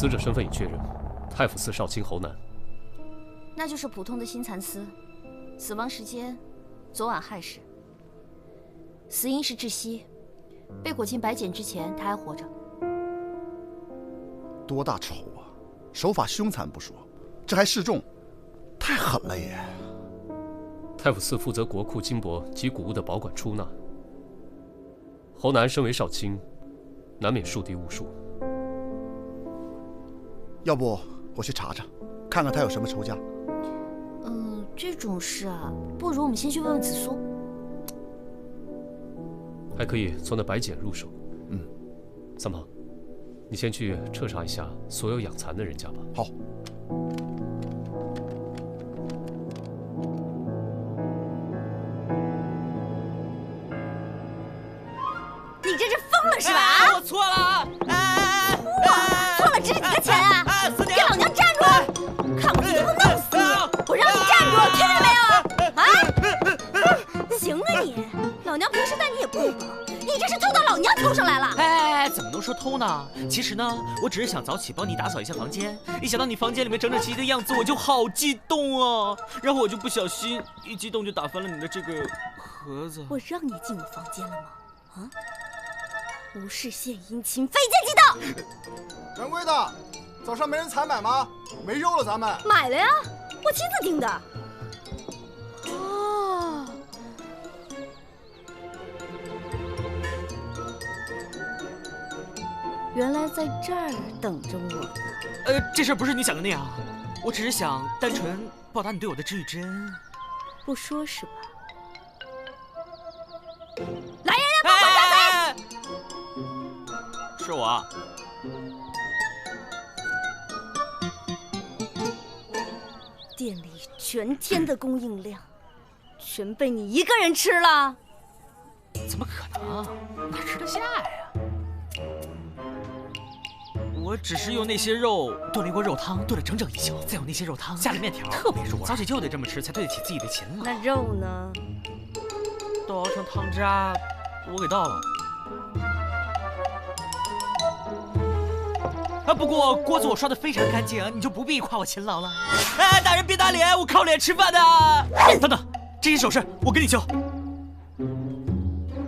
死者身份已确认，太府寺少卿侯南。那就是普通的心蚕丝，死亡时间昨晚亥时，死因是窒息，被裹进白茧之前他还活着。多大仇啊！手法凶残不说，这还示众，太狠了也。太府寺负责国库金帛及古物的保管出纳，侯南身为少卿，难免树敌无数。要不我去查查，看看他有什么仇家。这种事啊，不如我们先去问问子苏。还可以从那白茧入手。三胖，你先去彻查一下所有养蚕的人家吧。好。你这是疯了是吧？我错了！错了值几个钱啊？给老娘站住！看我今天不弄死你！我让你站住，听见没有？啊！行啊你，老娘平时待你也不薄，你这是偷到老娘头上来了！哎，怎么能说偷呢？其实呢，我只是想早起帮你打扫一下房间，一想到你房间里面整整齐齐的样子，我就好激动啊！然后我就不小心一激动就打翻了你的这个盒子。我让你进我房间了吗？啊！无事献殷勤，非奸即盗。掌柜的，早上没人采买吗？没肉了，咱们买了呀，我亲自订的。哦，原来在这儿等着我呢。这事儿不是你想的那样，我只是想单纯报答你对我的知遇之恩。不说是吧？来人呀，帮我抓贼！是我。店里全天的供应量，全被你一个人吃了？怎么可能？哪吃得下呀？我只是用那些肉炖了一锅肉汤，炖了整整一宿，再用那些肉汤下了面条，特别入味。早起就得这么吃，才对得起自己的勤劳。那肉呢？都熬成汤渣，我给倒了。不过锅子我刷得非常干净，你就不必夸我勤劳了。哎，大人别打脸，我靠脸吃饭的。等等，这些首饰我给你修。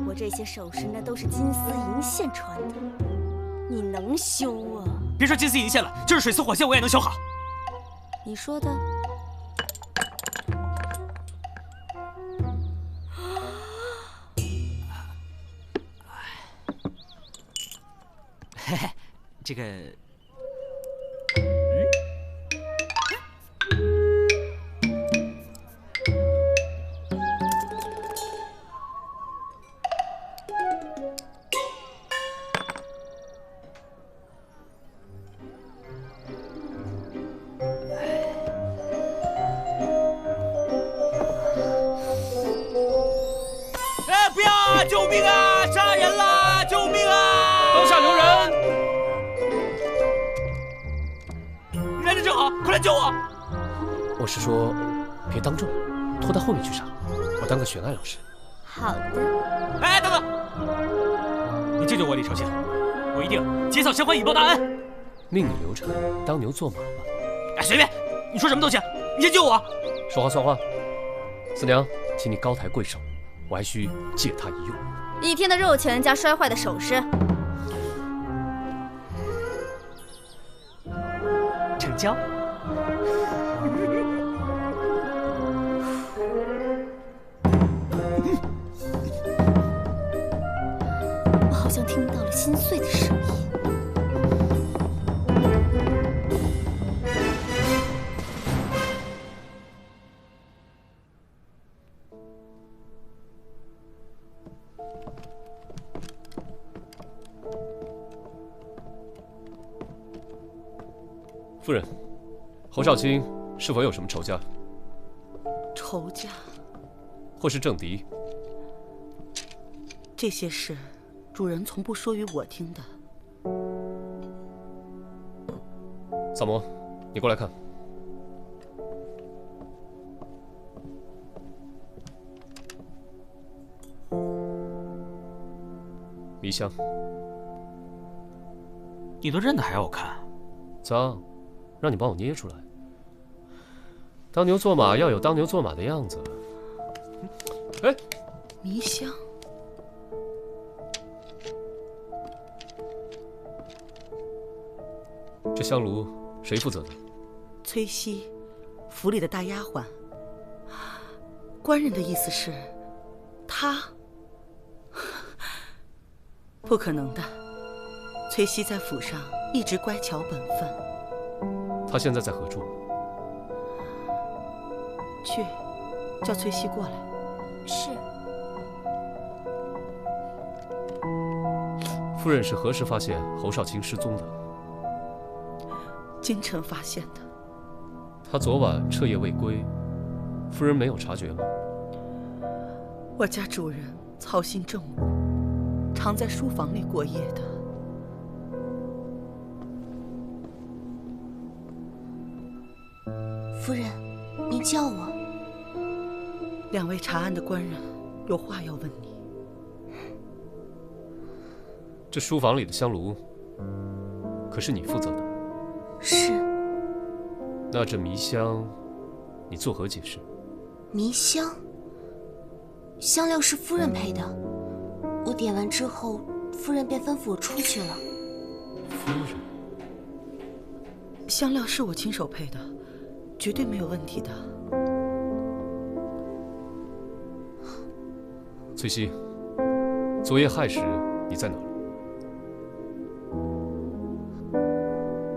我这些首饰那都是金丝银线穿的，你能修啊？别说金丝银线了，就是水丝火线我也能修好。你说的？嘿嘿，这个。不要啊！救命啊！杀人啦！救命啊！刀下留人！来的正好，快来救我！我是说，别当众，拖到后面去杀，我当个悬案老师。好的。哎，等等！你救救我，李朝卿，我一定结草衔环，以报大恩。命你流程，当牛做马吧。哎，随便，你说什么都行，你先救我。说话算话。四娘，请你高抬贵手，我还需借他一用。1天的肉钱加摔坏的首饰，成交。我好像听到了心碎的声音。夫人，侯少卿是否有什么仇家？仇家？或是政敌？这些事，主人从不说与我听的。萨摩，你过来看。迷香，你都认得还要我看？脏，让你帮我捏出来。当牛做马要有当牛做马的样子。哎，迷香，这香炉谁负责的？崔西，府里的大丫鬟。官人的意思是，她？不可能的。崔西在府上一直乖巧本分。她现在在何处？去，叫崔西过来。是。夫人是何时发现侯少卿失踪的？京城发现的。他昨晚彻夜未归，夫人没有察觉吗？我家主人操心政务，常在书房里过夜的。夫人，您叫我。两位查案的官人有话要问你。这书房里的香炉，可是你负责的？是。那这迷香，你作何解释？迷香，香料是夫人配的，我点完之后，夫人便吩咐我出去了。夫人，香料是我亲手配的，绝对没有问题的。翠西，昨夜亥时你在哪儿？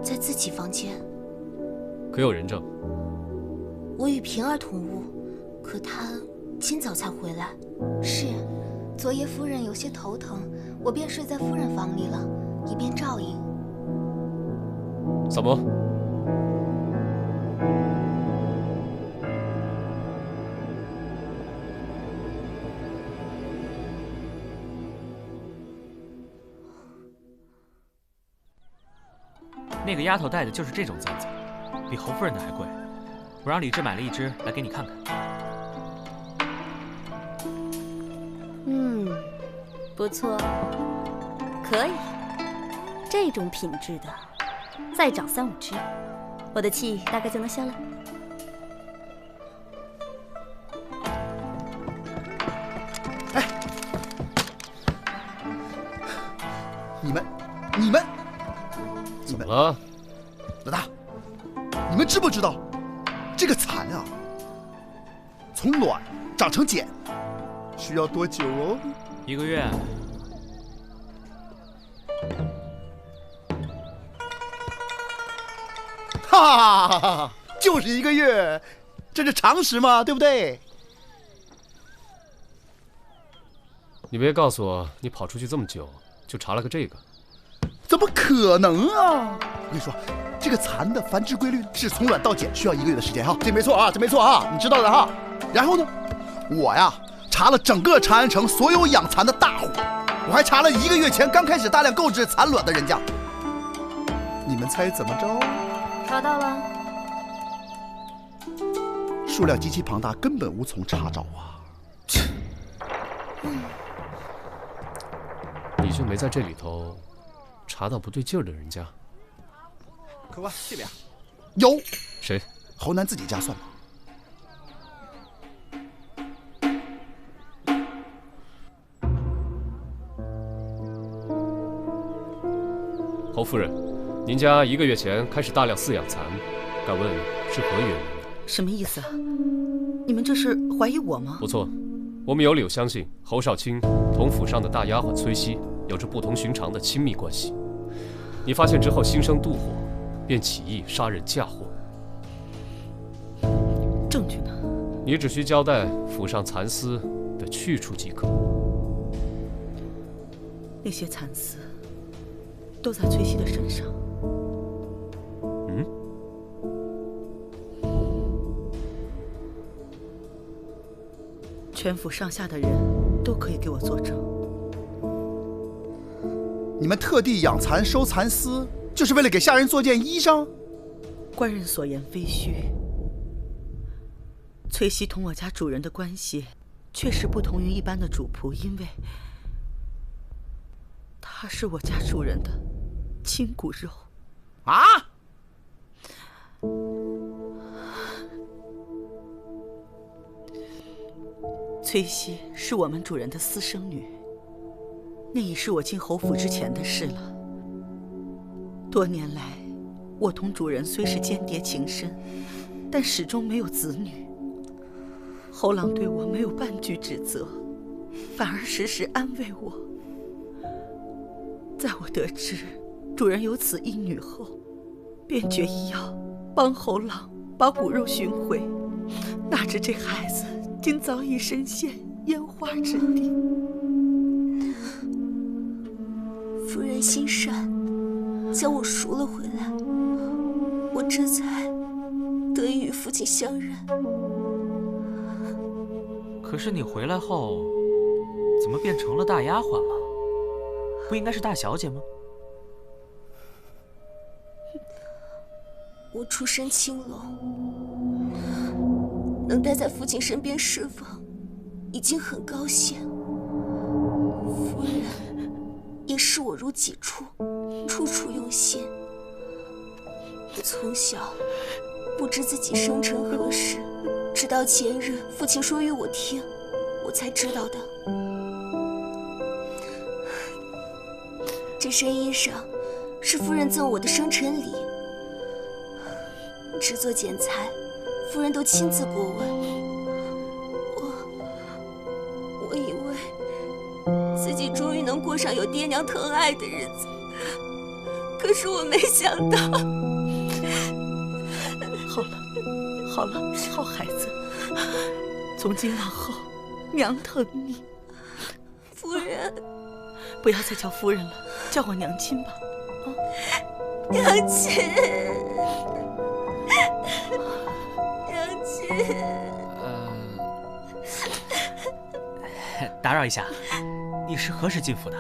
在自己房间。可有人证？我与平儿同屋，可她今早才回来。是，昨夜夫人有些头疼，我便睡在夫人房里了，以便照应。萨摩，那个丫头戴的就是这种簪子，比侯夫人的还贵。我让李治买了一只来给你看看。不错，可以。这种品质的，再找3、5只，我的气大概就能消了。你们，怎么了？老大，你们知不知道，这个蚕啊，从卵长成茧需要多久哦1个月。哈哈哈，就是1个月，这是常识嘛，对不对？你别告诉我，你跑出去这么久，就查了个这个。怎么可能啊！我跟你说，这个蚕的繁殖规律是从卵到茧需要1个月的时间哈，这没错啊，这没错啊，你知道的哈。然后呢，我呀查了整个长安城所有养蚕的大户，我还查了1个月前刚开始大量购置蚕卵的人家。你们猜怎么着？查到了。数量极其庞大，根本无从查找啊！你就没在这里头查到不对劲儿的人家？客官这边有谁？侯南自己家算吗？侯夫人，您家1个月前开始大量饲养蚕，敢问是何原因？什么意思啊？你们这是怀疑我吗？不错，我们有理由相信侯少卿同府上的大丫鬟崔西有着不同寻常的亲密关系。你发现之后心生妒火，便起意杀人嫁祸。证据呢？你只需交代府上蚕丝的去处即可。那些蚕丝都在崔西的身上。全府上下的人都可以给我作证。你们特地养蚕收蚕丝，就是为了给下人做件衣裳？官人所言非虚。崔西同我家主人的关系确实不同于一般的主仆，因为他是我家主人的亲骨肉。啊？崔熙是我们主人的私生女，那已是我进侯府之前的事了。多年来，我同主人虽是间谍情深，但始终没有子女。侯郎对我没有半句指责，反而时时安慰我。在我得知主人有此一女后，便决意要帮侯郎把骨肉寻回。哪知这孩子今早已身陷烟花之地。夫人心善，将我赎了回来，我这才得以与父亲相认。可是你回来后，怎么变成了大丫鬟了？不应该是大小姐吗？我出身青楼，能待在父亲身边侍奉，已经很高兴。夫人也视我如己出，处处用心。从小不知自己生辰何时，直到前日父亲说与我听，我才知道的。这身衣裳是夫人赠我的生辰礼，制作剪裁，夫人都亲自过问。我以为自己终于能过上有爹娘疼爱的日子，可是我没想到。好了，好孩子，从今往后，娘疼你。夫人，不要再叫夫人了，叫我娘亲吧。娘亲，娘亲。打扰一下，你是何时进府的？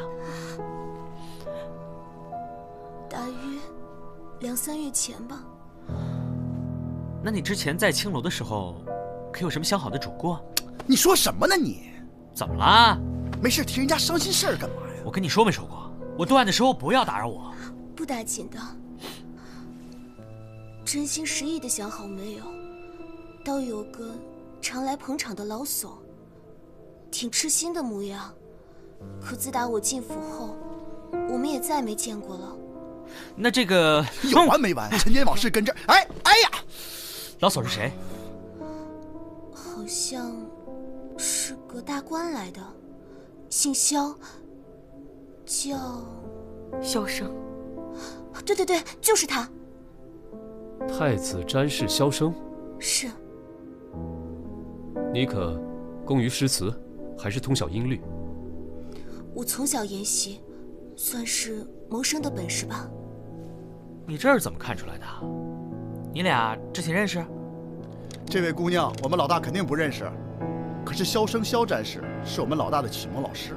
大约2、3月前吧。那你之前在青楼的时候，可有什么相好的主顾？你说什么呢你？怎么啦？没事提人家伤心事儿干嘛呀？我跟你说没说过，我断案的时候不要打扰我。不打紧的，真心实意的想好没有？倒有个常来捧场的老叟，挺痴心的模样。可自打我进府后，我们也再没见过了。那这个有完没完？陈年往事跟这儿，哎呀！老叟是谁？好像是个大官来的，姓萧，叫萧生。对，就是他。太子詹事萧生，是。你可工于诗词，还是通晓音律？我从小研习，算是谋生的本事吧。你这是怎么看出来的？你俩之前认识？这位姑娘，我们老大肯定不认识。可是萧生萧战士是我们老大的启蒙老师。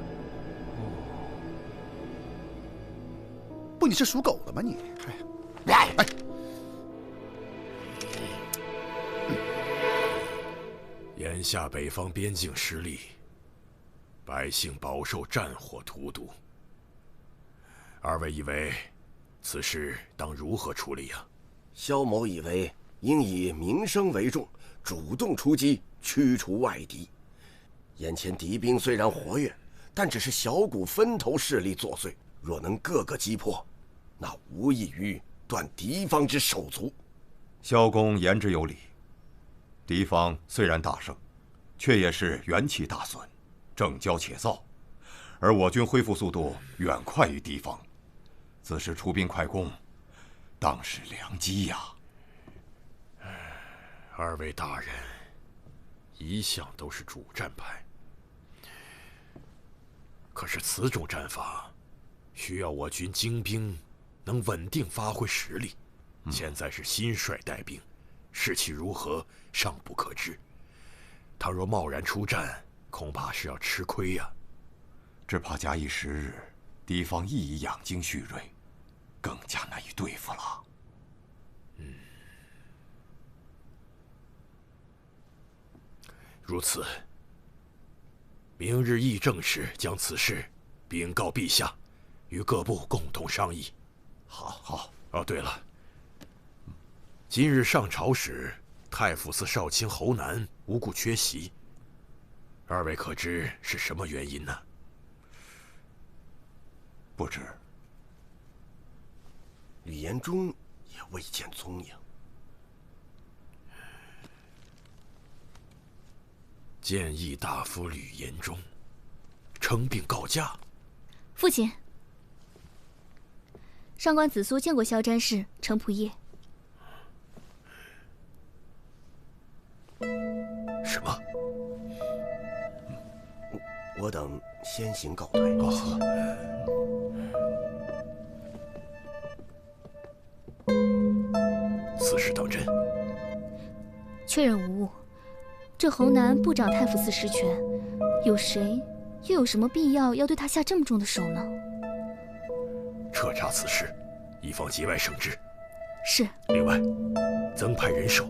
不，你是属狗的吗你？哎，眼下北方边境失利，百姓饱受战火荼毒。二位以为此事当如何处理呀？萧某以为应以民生为重，主动出击，驱除外敌。眼前敌兵虽然活跃，但只是小股分头势力作祟，若能个个击破，那无异于断敌方之手足。萧公言之有理，敌方虽然大胜，却也是元气大损，正骄且躁，而我军恢复速度远快于敌方，此时出兵快攻，当是良机呀。二位大人一向都是主战派，可是此种战法需要我军精兵能稳定发挥实力。现在是新帅带兵，士气如何尚不可知。倘若贸然出战，恐怕是要吃亏呀。只怕假以时日，敌方亦已养精蓄锐，更加难以对付了。如此，明日议政时将此事禀告陛下，与各部共同商议。好。哦，对了，今日上朝时，太傅寺少卿侯南无故缺席，二位可知是什么原因呢？不知。吕延忠也未见踪影。谏议大夫吕延忠称病告假。父亲，上官子苏见过萧詹事程仆夜。什么？我等先行告退。此事当真？确认无误。这侯南不掌太府寺实权，有谁又有什么必要要对他下这么重的手呢？彻查此事，以防节外生枝。是。另外，增派人手，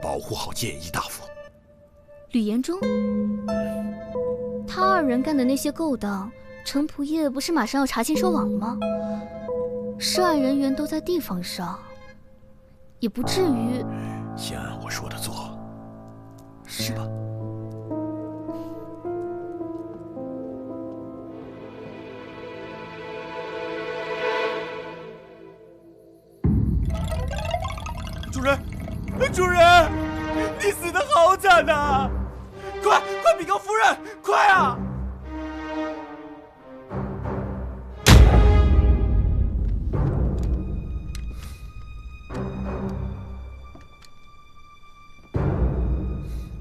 保护好谏议大夫。吕延忠，他二人干的那些勾当，程仆夜不是马上要查清收网了吗？涉案人员都在地方上，也不至于。先按我说的做。是吧？主人，主人，你死得好惨呐！快禀告夫人，快啊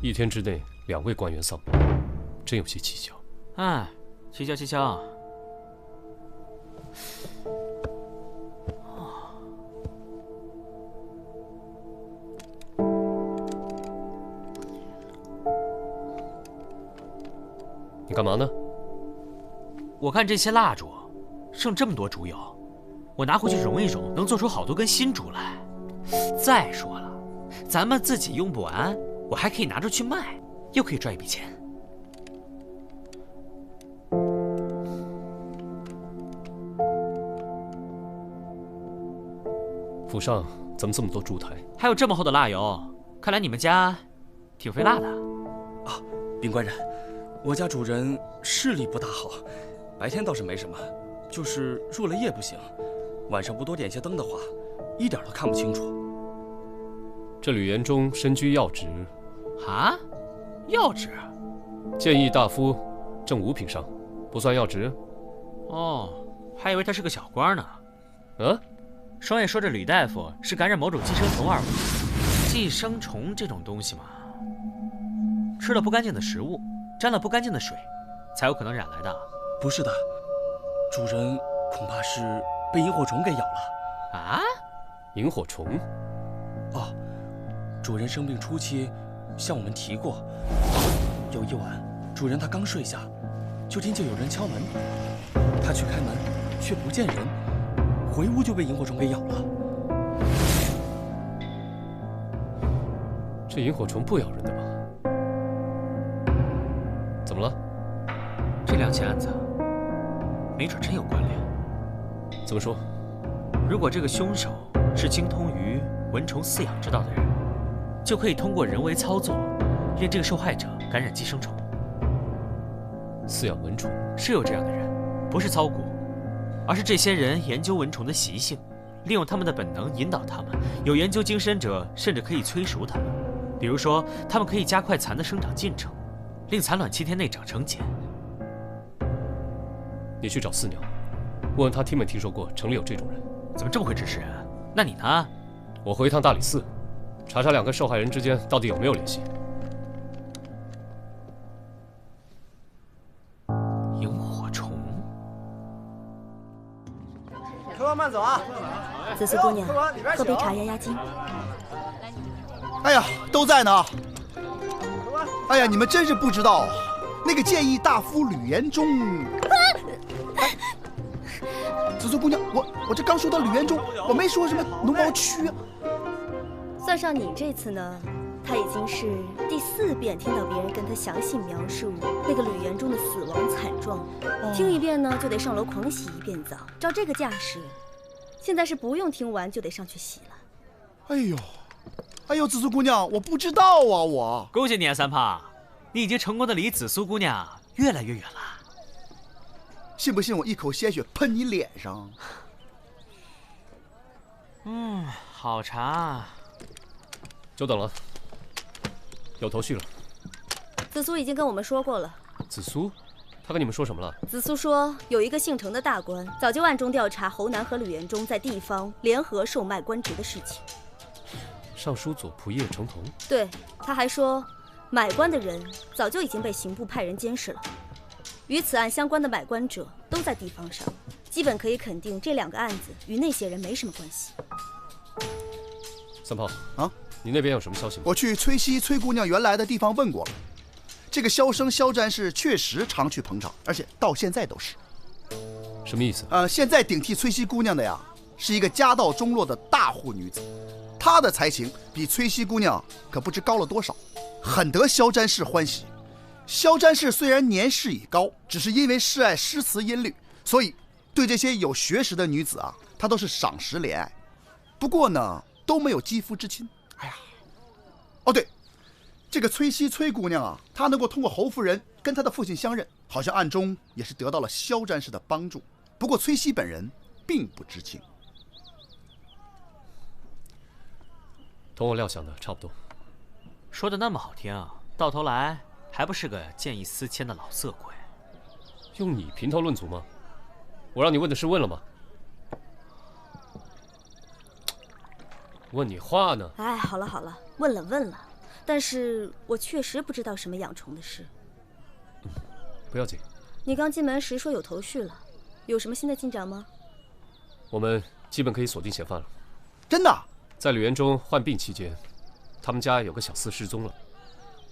！1天之内2位官员丧命，真有些蹊跷。哎，蹊跷蹊跷。你干嘛呢？我看这些蜡烛，剩这么多烛油，我拿回去熔一熔，能做出好多根新烛来。再说了，咱们自己用不完，我还可以拿出去卖，又可以赚一笔钱。府上怎么这么多烛台？还有这么厚的蜡油，看来你们家挺费蜡的。啊，禀官人，我家主人视力不大好，白天倒是没什么，就是入了夜不行，晚上不多点些灯的话，一点都看不清楚。这吕延忠身居要职。啊，要职？谏议大夫正五品上，不算要职。哦，还以为他是个小官呢。啊？双爷说这吕大夫是感染某种寄生虫而亡。寄生虫这种东西嘛，吃了不干净的食物，沾了不干净的水，才有可能染来的。不是的，主人恐怕是被萤火虫给咬了。啊？萤火虫？哦，主人生病初期向我们提过，有一晚主人他刚睡下，就听见有人敲门，他去开门却不见人，回屋就被萤火虫给咬了。这萤火虫不咬人的吧？怎么了？这2起案子没准真有关联。怎么说？如果这个凶手是精通于蚊虫饲养之道的人，就可以通过人为操作，令这个受害者感染寄生虫。饲养蚊虫是有这样的人，不是操蛊，而是这些人研究蚊虫的习性，利用他们的本能引导他们。有研究精深者甚至可以催熟他们，比如说他们可以加快蚕的生长进程，令蚕卵7天内长成茧。你去找四娘，问问她听没听说过城里有这种人。怎么这么会指使人？那你呢？我回一趟大理寺，查查2个受害人之间到底有没有联系。萤火虫。客官慢走啊！子苏姑娘，喝杯茶压压惊。哎呀，都在呢。哎呀，你们真是不知道，那个谏议大夫吕延忠。子苏姑娘，我这刚说到吕延忠，我没说什么农毛区啊。算上你这次呢，他已经是第4遍听到别人跟他详细描述那个吕延忠的死亡惨状，听一遍呢就得上楼狂洗1遍澡。照这个架势，现在是不用听完就得上去洗了。哎呦，子苏姑娘，我不知道啊，我恭喜你啊，三胖，你已经成功的离紫苏姑娘越来越远了。信不信我一口鲜血喷你脸上？好茶。久等了，有头绪了。紫苏已经跟我们说过了。紫苏，他跟你们说什么了？紫苏说，有一个姓程的大官早就暗中调查侯南和吕元忠在地方联合售卖官职的事情。尚书左仆射程同。对，他还说，买官的人早就已经被刑部派人监视了。与此案相关的买官者都在地方上，基本可以肯定这2个案子与那些人没什么关系。三炮啊，你那边有什么消息吗？我去崔西崔姑娘原来的地方问过了，这个萧生萧战士确实常去捧场，而且到现在都是。什么意思？现在顶替崔西姑娘的呀，是一个家道中落的大户女子，她的才情比崔西姑娘可不知高了多少，很得萧战士欢喜。萧战士虽然年事已高，只是因为嗜爱诗词音律，所以对这些有学识的女子啊，他都是赏识怜爱。不过呢，都没有肌肤之亲。哎呀，哦对，这个崔西崔姑娘啊，她能够通过侯夫人跟她的父亲相认，好像暗中也是得到了萧战士的帮助。不过崔西本人并不知情。同我料想的差不多。说的那么好听啊，到头来还不是个见异思迁的老色鬼。用你评头论足吗？我让你问的是问了吗？问你话呢？哎，好了好了，问了，但是我确实不知道什么养虫的事。不要紧。你刚进门时说有头绪了，有什么新的进展吗？我们基本可以锁定嫌犯了。真的？在吕元忠患病期间，他们家有个小厮失踪了，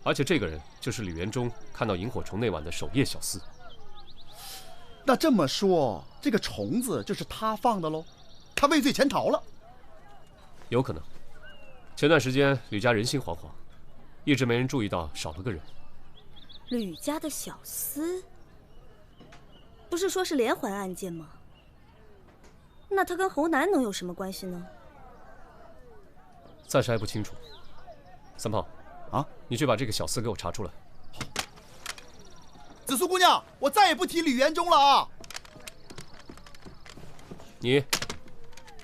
而且这个人就是吕元忠看到萤火虫那晚的守夜小厮。那这么说，这个虫子就是他放的喽？他畏罪潜逃了？有可能。前段时间吕家人心惶惶，一直没人注意到少了个人。吕家的小厮，不是说是连环案件吗？那他跟侯南能有什么关系呢？暂时还不清楚。三炮，啊，你去把这个小厮给我查出来。紫苏姑娘，我再也不提吕元忠了啊！你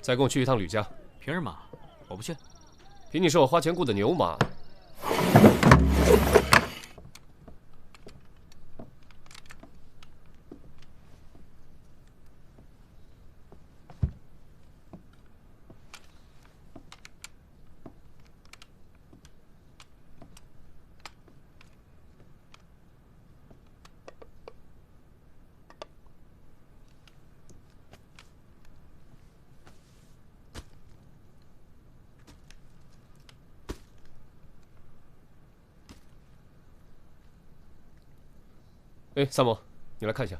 再跟我去一趟吕家。凭什么？我不去。凭你是我花钱雇的牛马。哎，三毛，你来看一下，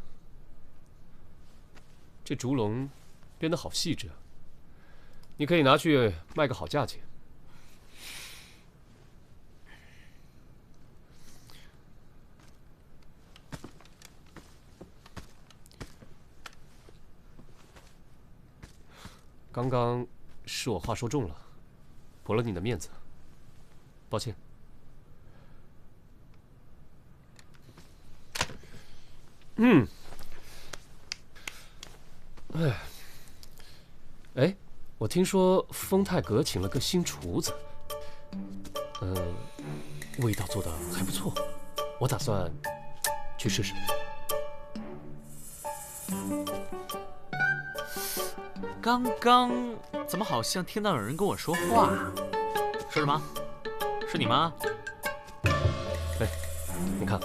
这竹笼编得好细致啊，你可以拿去卖个好价钱。刚刚是我话说重了，驳了你的面子，抱歉。哎，我听说丰泰阁请了个新厨子，味道做得还不错，我打算去试试。刚刚怎么好像听到有人跟我说话？说什么？是你吗？哎，你看，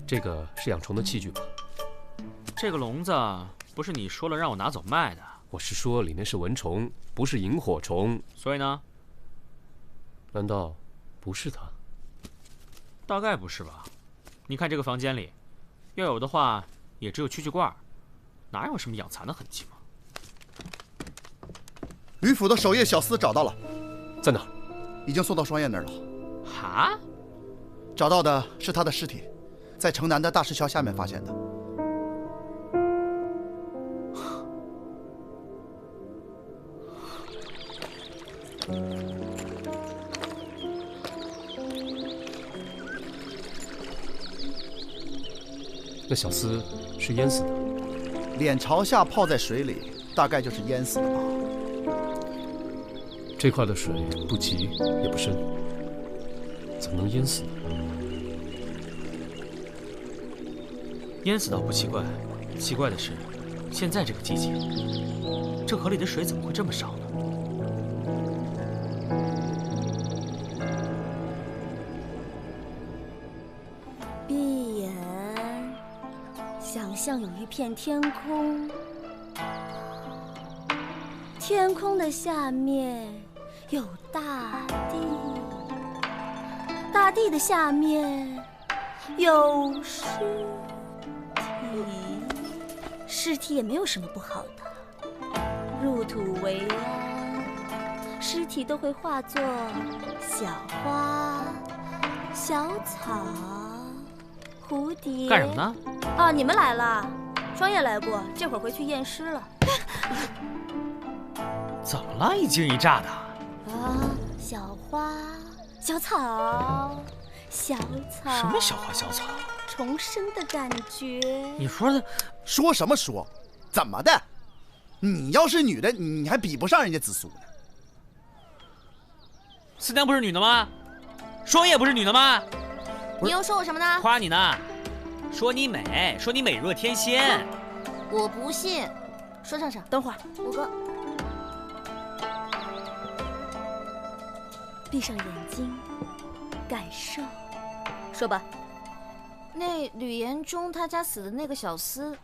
这个是养虫的器具吧？这个笼子不是你说了让我拿走卖的？我是说里面是蚊虫，不是萤火虫。所以呢？难道不是它？大概不是吧？你看这个房间里，要有的话也只有蛐蛐罐，哪有什么养蚕的痕迹吗？吕府的守夜小厮找到了，在哪儿？已经送到双燕那儿了。哈？找到的是他的尸体，在城南的大石桥下面发现的。那小厮是淹死的，脸朝下泡在水里，大概就是淹死的吧。这块的水不急也不深，怎么能淹死呢？淹死倒不奇怪，奇怪的是，现在这个季节，这河里的水怎么会这么少呢？闭眼，想象有一片天空，天空的下面有大地，大地的下面有尸体，尸体也没有什么不好的，入土为安，尸体都会化作小花、小草、蝴蝶。干什么呢？哦，你们来了，双叶来过，这会儿回去验尸了。怎么了？一惊一乍的。啊，小花、小草、小草。什么小花小草？重生的感觉。你说的说什么说？怎么的？你要是女的，你还比不上人家紫苏呢。四娘不是女的吗？双叶不是女的吗？你又说我什么呢？夸你呢，说你美，说你美若天仙。我不信。说上等会儿，五哥，闭上眼睛，感受。说吧。那吕延忠他家死的那个小厮，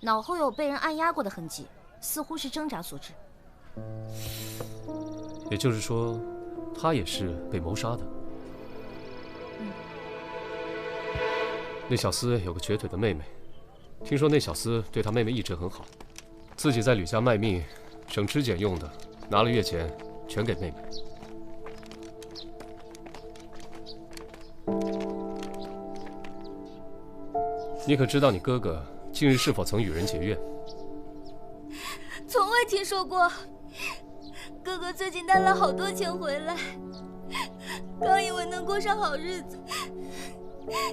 脑后有被人按压过的痕迹，似乎是挣扎所致。也就是说，他也是被谋杀的。那小厮有个瘸腿的妹妹，听说那小厮对他妹妹一直很好，自己在吕家卖命，省吃俭用的拿了月钱，全给妹妹。你可知道你哥哥近日是否曾与人结怨？从未听说过。哥哥最近带了好多钱回来，刚以为能过上好日子，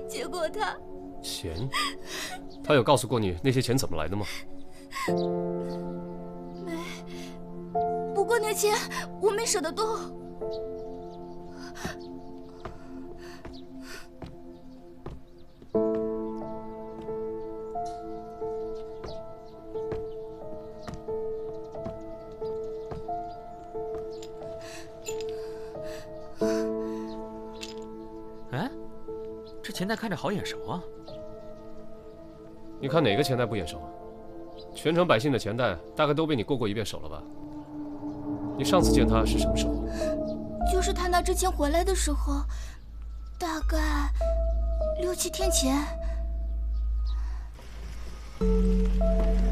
结果他……钱？他有告诉过你那些钱怎么来的吗？没。不过那钱我没舍得动。哎，这钱袋看着好眼熟啊！你看哪个钱袋不眼熟？全城百姓的钱袋大概都被你过一遍手了吧？你上次见他是什么时候？就是他拿之前回来的时候，大概6、7天前。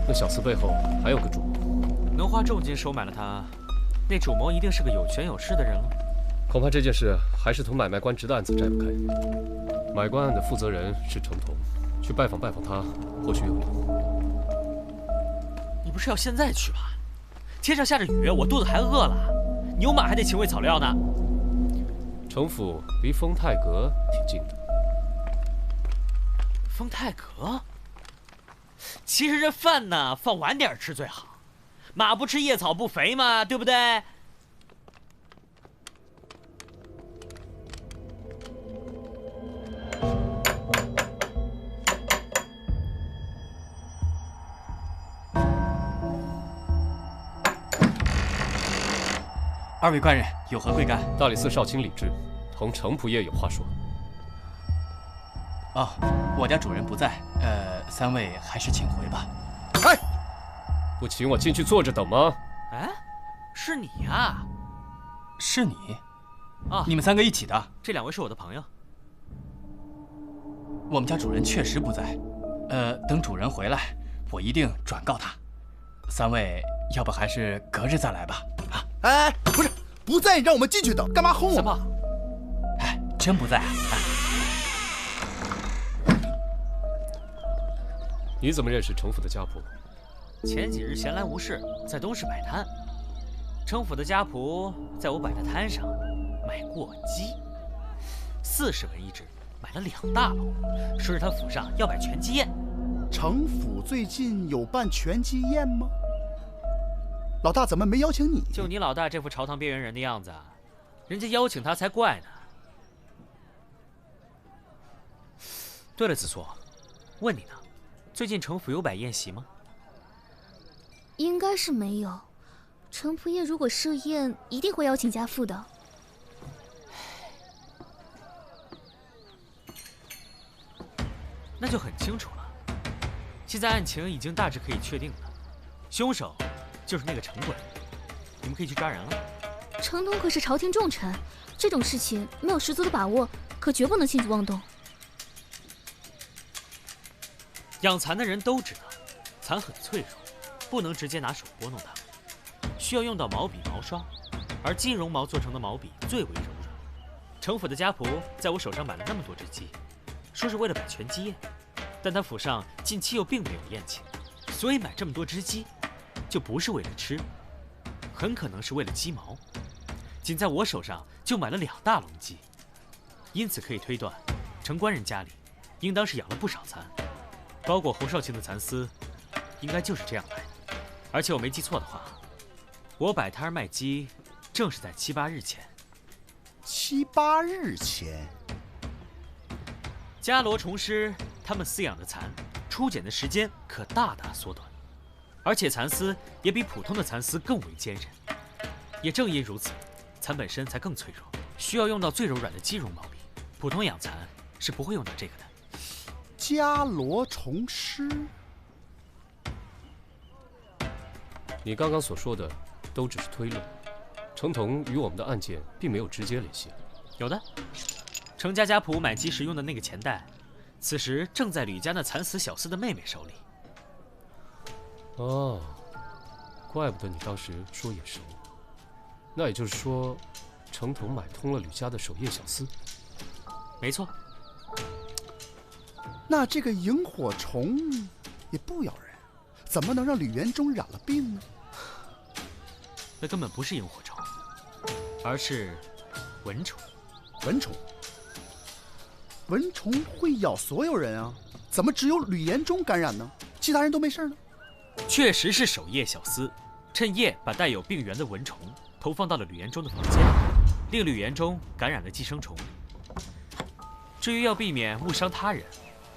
那小厮背后还有个主谋，能花重金收买了他，那主谋一定是个有权有势的人了。恐怕这件事还是同买卖官职的案子摘不开。买官案的负责人是程同，去拜访他，或许有用。你不是要现在去吧？天上下着雨，我肚子还饿了，牛马还得请喂草料呢。程府离丰泰阁挺近的。丰泰阁？其实这饭呢，放晚点吃最好。马不吃夜草不肥嘛，对不对？二位官人有何贵干？大理寺少卿李治同程仆爷有话说。哦，我家主人不在，三位还是请回吧。哎，不请我进去坐着等吗？哎，是你呀？是你？啊，你们三个一起的？这2位是我的朋友。我们家主人确实不在，等主人回来，我一定转告他。三位要不还是隔日再来吧？啊，哎，不是，不在你让我们进去等，干嘛轰我们？三胖，哎，真不在啊？你怎么认识程府的家仆？前几日闲来无事，在东市摆摊，程府的家仆在我摆的摊上买过鸡，40文一只，买了2大篓，说是他府上要摆全鸡宴。城府最近有办拳击宴吗？老大怎么没邀请你？就你老大这副朝堂边缘人的样子，人家邀请他才怪呢。对了，子硕，问你呢，最近城府有摆宴席吗？应该是没有。程仆夜如果设宴，一定会邀请家父的。那就很清楚了。现在案情已经大致可以确定了，凶手就是那个程鬼，你们可以去抓人了。程通可是朝廷重臣，这种事情没有十足的把握，可绝不能轻举妄动。养蚕的人都知道，蚕很脆弱，不能直接拿手拨弄它，需要用到毛笔、毛刷，而金绒毛做成的毛笔最为柔软。程府的家仆在我手上买了那么多只鸡，说是为了摆拳击宴，但他府上近期又并没有宴请，所以买这么多只鸡，就不是为了吃，很可能是为了鸡毛。仅在我手上就买了2大笼鸡，因此可以推断，程官人家里应当是养了不少蚕。包裹侯少卿的蚕丝，应该就是这样来的。而且我没记错的话，我摆摊卖鸡，正是在7、8日前。7、8日前，伽罗虫师他们饲养的蚕，出茧的时间可大大缩短，而且蚕丝也比普通的蚕丝更为坚韧。也正因如此，蚕本身才更脆弱，需要用到最柔软的鸡绒毛笔。普通养蚕是不会用到这个的。伽罗虫师，你刚刚所说的都只是推论，程同与我们的案件并没有直接联系。有的，程家家仆买鸡时用的那个钱袋，此时正在吕家那惨死小厮的妹妹手里。哦，怪不得你当时说眼熟。那也就是说，程同买通了吕家的守夜小厮。没错。那这个萤火虫也不咬人，怎么能让吕元忠染了病呢？那根本不是萤火虫，而是蚊虫。蚊虫？蚊虫会咬所有人啊，怎么只有吕延忠感染呢？其他人都没事呢？确实是守夜小厮，趁夜把带有病源的蚊虫投放到了吕延忠的房间，令吕延忠感染了寄生虫。至于要避免误伤他人，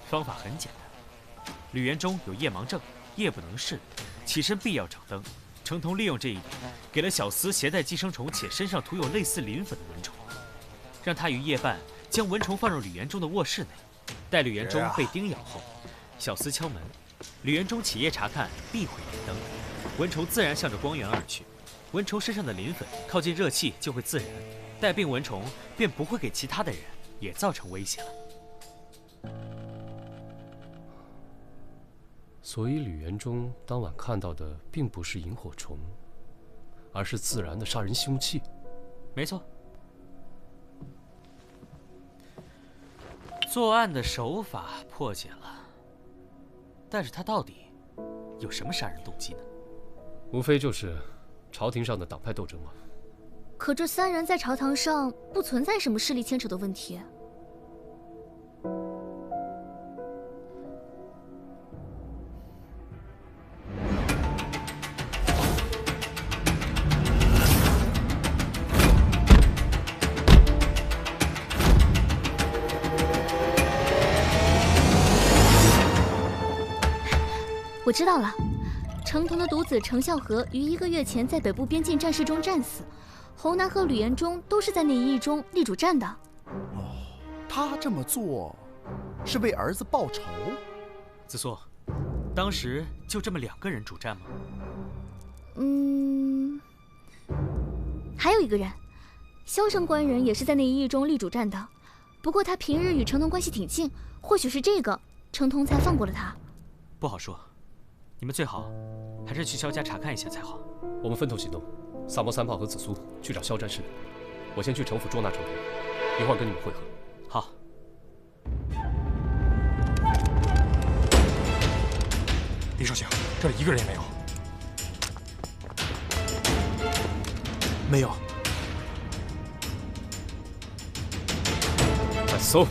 方法很简单。吕延忠有夜盲症，夜不能视，起身必要掌灯。程同利用这一点，给了小厮携带寄生虫且身上涂有类似磷粉的蚊虫，让他于夜半将蚊虫放入吕延忠的卧室内。待吕延忠被叮咬后，小厮敲门，吕延忠起夜查看，必会点灯，蚊虫自然向着光源而去。蚊虫身上的磷粉靠近热气就会自燃，带病蚊虫便不会给其他的人也造成威胁了。所以吕元忠当晚看到的并不是萤火虫，而是自然的杀人凶器。没错。作案的手法破解了，但是他到底有什么杀人动机呢？无非就是朝廷上的党派斗争嘛。可这3人在朝堂上不存在什么势力牵扯的问题。我知道了，程同的独子程孝和于1个月前在北部边境战事中战死，侯南和吕延忠都是在那一役中立主战的。哦，他这么做是为儿子报仇？子硕，当时就这么2个人主战吗？还有一个人，萧生官人也是在那一役中立主战的，不过他平日与程同关系挺近，或许是这个程同才放过了他。不好说。你们最好还是去萧家查看一下才好。我们分头行动，萨摩3炮和紫苏去找萧战士，我先去城府捉拿程同，一会儿跟你们会合。好。李少卿，这里1个人也没有。没有。快搜！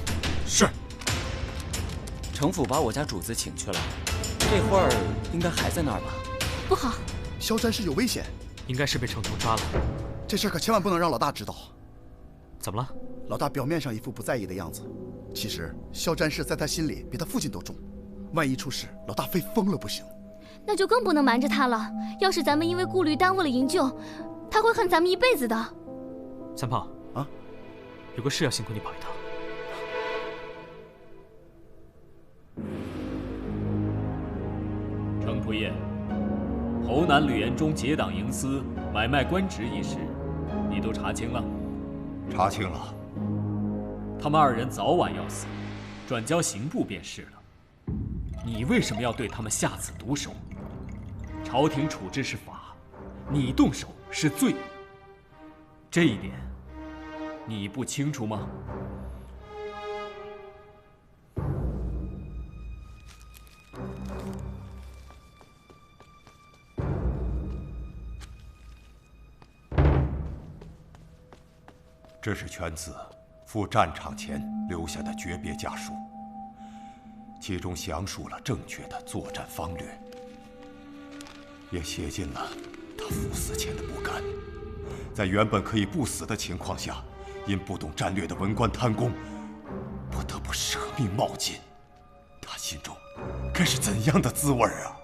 是。城府把我家主子请去了，这会儿应该还在那儿吧？不好，萧战士有危险，应该是被程通抓了。这事儿可千万不能让老大知道。怎么了？老大表面上一副不在意的样子，其实萧战士在他心里比他父亲都重。万一出事，老大非疯了不行。那就更不能瞒着他了。要是咱们因为顾虑耽误了营救，他会恨咱们一辈子的。三胖啊，有个事要辛苦你跑一趟。程仆夜，侯南吕延忠结党营私、买卖官职一事，你都查清了？查清了。他们二人早晚要死，转交刑部便是了。你为什么要对他们下此毒手？朝廷处置是法，你动手是罪。这一点，你不清楚吗？这是犬子赴战场前留下的诀别家书，其中详述了正确的作战方略，也写进了他赴死前的不甘。在原本可以不死的情况下，因不懂战略的文官贪功，不得不舍命冒进。他心中该是怎样的滋味啊！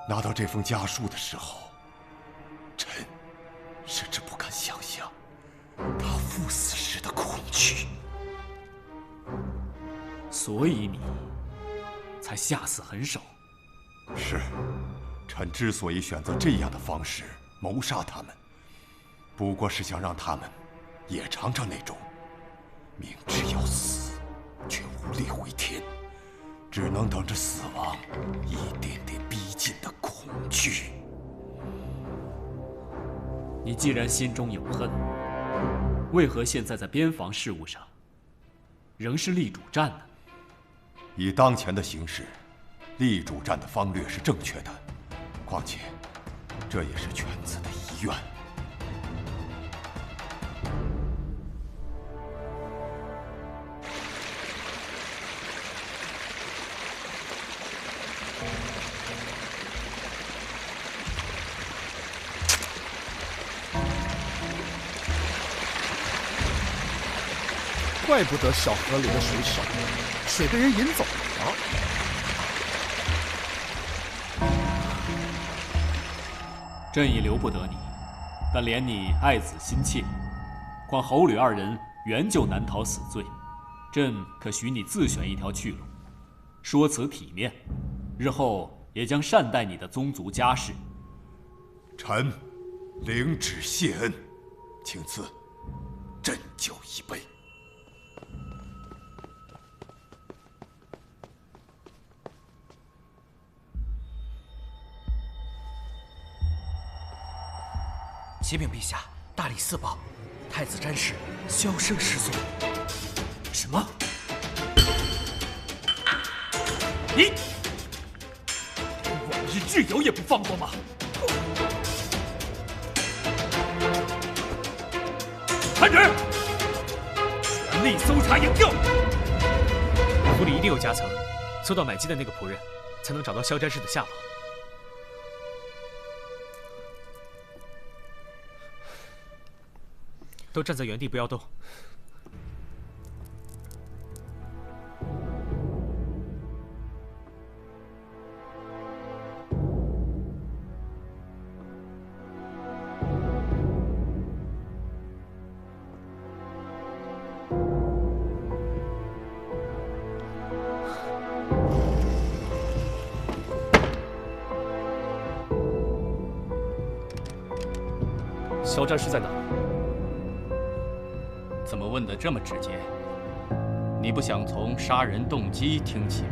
拿到这封家书的时候，臣甚至不敢想象他赴死时的恐惧。所以你才下此狠手。是，臣之所以选择这样的方式谋杀他们，不过是想让他们也尝尝那种明知要死却无力回天，只能等着死亡一点点逼近的恐惧。你既然心中有恨，为何现在在边防事务上仍是立主战呢？以当前的形势，立主战的方略是正确的，况且这也是犬子的遗愿。怪不得小河里的水少，水被人引走了。朕已留不得你，但怜你爱子心切，况侯吕二人原就难逃死罪，朕可许你自选一条去路，说辞体面，日后也将善待你的宗族家事。臣领旨谢恩，请赐鸩酒一杯。启禀陛下，大理寺报，太子詹事萧生失踪。什么？你往日挚友也不放过吗？传旨，全力搜查营救。府里一定有夹层，搜到买鸡的那个仆人，才能找到萧詹事的下落。都站在原地，不要动。肖战士在哪？怎么问得这么直接？你不想从杀人动机听起吗？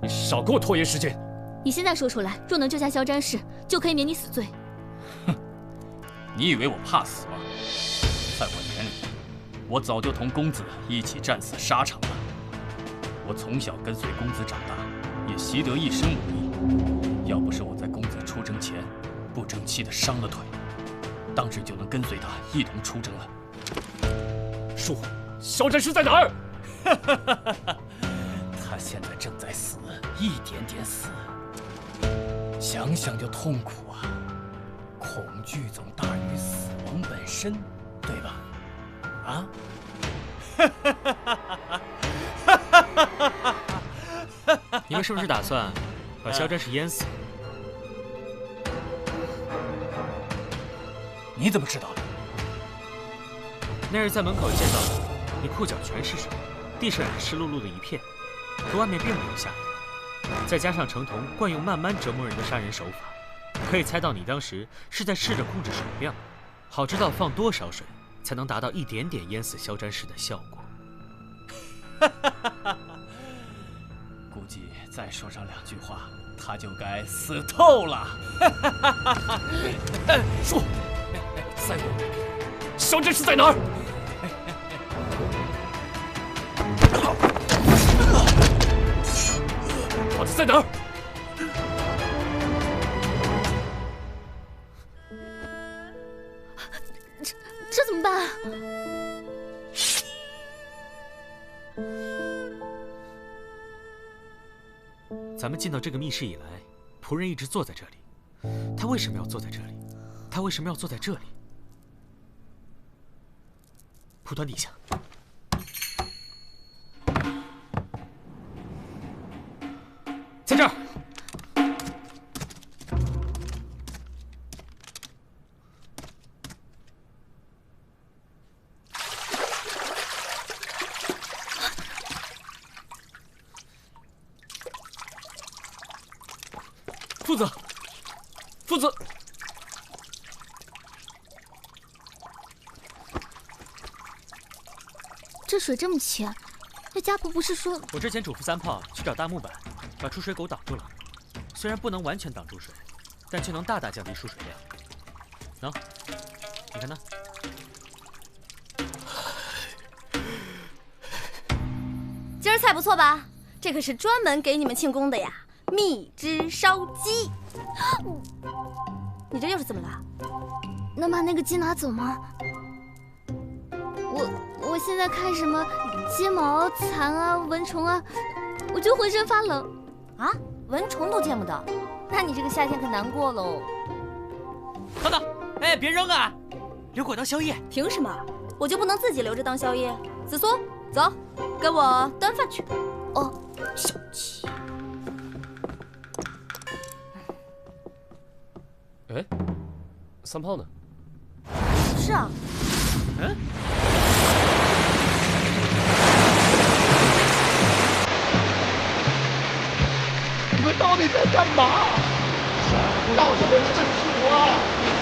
你少给我拖延时间！你现在说出来，若能救下萧詹事，就可以免你死罪。哼，你以为我怕死吗？在我眼里，我早就同公子一起战死沙场了。我从小跟随公子长大，也习得一身武艺。要不是我在公子出征前不争气的伤了腿，当时就能跟随他一同出征了。说，肖战士在哪儿？他现在正在死，一点点死，想想就痛苦啊！恐惧总大于死亡本身，对吧？啊？你们是不是打算把萧战士淹死？你怎么知道的？那日在门口见到你裤脚全是水，地上也是湿漉漉的一片，可外面并没有下雨。再加上程同惯用慢慢折磨人的杀人手法，可以猜到你当时是在试着控制水量，好知道放多少水才能达到一点点淹死萧战士的效果。估计再说上2句话，他就该死透了。说，再问，萧战士在哪儿？他在哪儿？这怎么办啊？咱们进到这个密室以来，仆人一直坐在这里。他为什么要坐在这里？他为什么要坐在这里？蒲团底下。在这儿。夫子，夫子，这水这么浅，那家仆不是说……我之前嘱咐三炮去找大木板，把出水口挡住了。虽然不能完全挡住水，但却能大大降低输水量。喏，你看那。今儿菜不错吧？这可是专门给你们庆功的呀！蜜汁烧鸡。你这又是怎么了？能把那个鸡拿走吗？我现在看什么睫毛、蚕啊、蚊虫啊，我就浑身发冷。啊，蚊虫都见不到，那你这个夏天可难过喽。等等，哎，别扔啊，留给我当宵夜。凭什么？我就不能自己留着当宵夜？紫苏，走，跟我端饭去。哦，小气。哎，三炮呢？是啊。嗯。你们到底在干嘛？到底是什么？